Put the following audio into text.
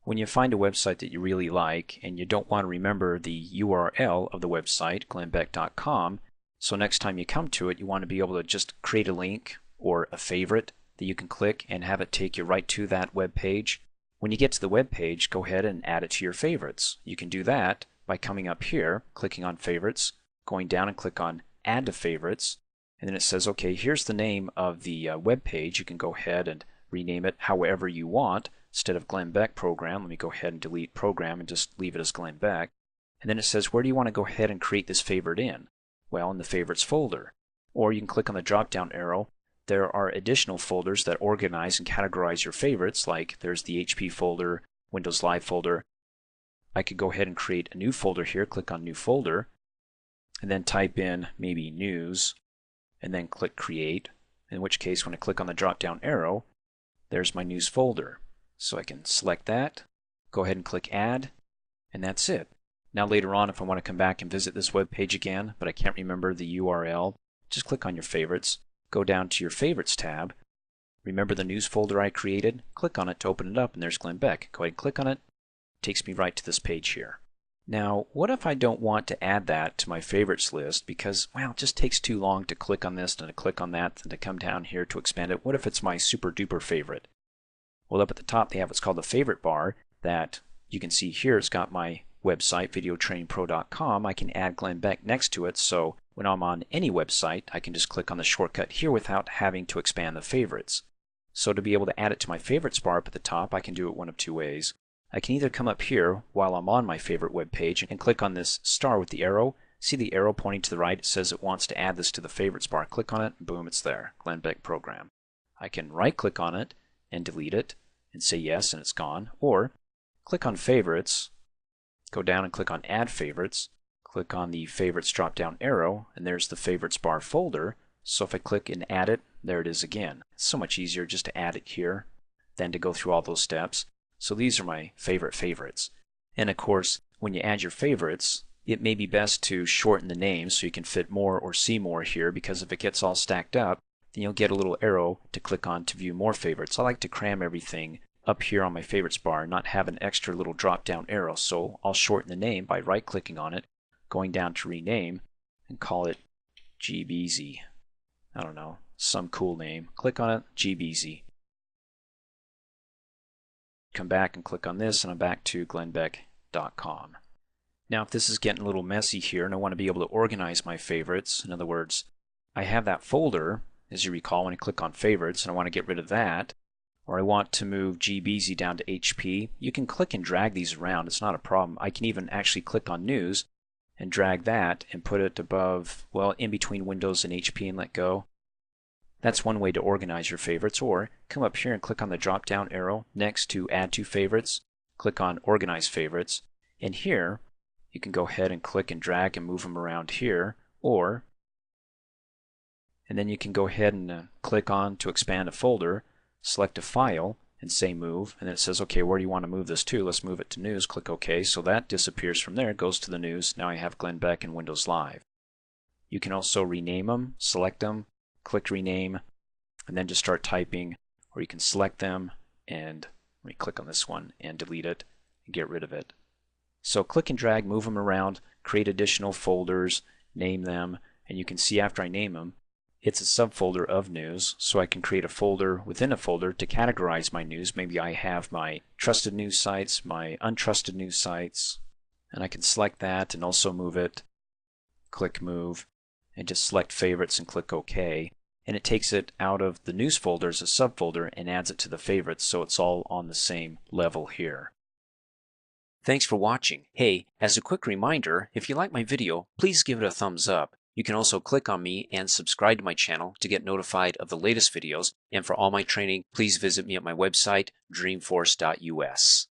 When you find a website that you really like and you don't want to remember the URL of the website, glennbeck.com, so next time you come to it, you want to be able to just create a link or a favorite that you can click and have it take you right to that web page. When you get to the web page, go ahead and add it to your favorites. You can do that by coming up here, clicking on Favorites, going down and click on Add to Favorites, and then it says, okay, here's the name of the web page. You can go ahead and rename it however you want. Instead of Glenn Beck Program, let me go ahead and delete Program and just leave it as Glenn Beck. And then it says, where do you want to go ahead and create this favorite in? Well, in the Favorites folder. Or you can click on the drop-down arrow. There are additional folders that organize and categorize your favorites, like there's the HP folder, Windows Live folder. I could go ahead and create a new folder here, click on New Folder, and then type in maybe News, and then click Create, in which case when I click on the drop-down arrow, there's my News folder. So I can select that, go ahead and click Add, and that's it. Now later on, if I want to come back and visit this web page again, but I can't remember the URL, just click on your favorites, go down to your Favorites tab, remember the News folder I created, click on it to open it up, and there's Glenn Beck. Go ahead and click on it, it takes me right to this page here. Now, what if I don't want to add that to my favorites list because, well, it just takes too long to click on this and to click on that and to come down here to expand it? What if it's my super duper favorite? Well, up at the top they have what's called the favorite bar that you can see here. It's got my website, videotrainingpro.com. I can add Glenn Beck next to it, so when I'm on any website, I can just click on the shortcut here without having to expand the favorites. So to be able to add it to my favorites bar up at the top, I can do it one of two ways. I can either come up here while I'm on my favorite web page and click on this star with the arrow. See the arrow pointing to the right? It says it wants to add this to the favorites bar. Click on it, and boom, it's there, Glenn Beck Program. I can right click on it and delete it and say yes, and it's gone. Or click on Favorites, go down and click on Add Favorites, click on the Favorites drop down arrow, and there's the Favorites bar folder. So if I click and add it, there it is again. It's so much easier just to add it here than to go through all those steps. So these are my favorite favorites. And of course, when you add your favorites, it may be best to shorten the name so you can fit more or see more here, because if it gets all stacked up, then you'll get a little arrow to click on to view more favorites. I like to cram everything up here on my favorites bar, not have an extra little drop down arrow. So I'll shorten the name by right clicking on it, going down to rename, and call it GBZ. I don't know, some cool name. Click on it, GBZ. Come back and click on this, and I'm back to glennbeck.com. Now if this is getting a little messy here and I want to be able to organize my favorites, in other words, I have that folder, as you recall, when I click on favorites, and I want to get rid of that, or I want to move GBZ down to HP, you can click and drag these around. It's not a problem. I can even actually click on News and drag that and put it above, well, in between Windows and HP and let go. That's one way to organize your favorites. Or come up here and click on the drop down arrow next to Add to Favorites, click on Organize Favorites, and here you can go ahead and click and drag and move them around here, and then you can go ahead and click on to expand a folder, select a file and say Move, and then it says, okay, where do you want to move this to? Let's move it to News. Click OK. So that disappears from there, it goes to the News. Now I have Glenn Beck and Windows Live. You can also rename them, select them, click Rename, and then just start typing, or you can select them and let me click on this one and delete it and get rid of it. So click and drag, move them around, create additional folders, name them, and you can see after I name them, it's a subfolder of news, so I can create a folder within a folder to categorize my news. Maybe I have my trusted news sites, my untrusted news sites, and I can select that and also move it, click Move, and just select Favorites and click OK. And it takes it out of the news folder as a subfolder and adds it to the favorites, so it's all on the same level here. Thanks for watching. Hey, as a quick reminder, if you like my video, please give it a thumbs up. You can also click on me and subscribe to my channel to get notified of the latest videos. And for all my training, please visit me at my website, dreamforce.us.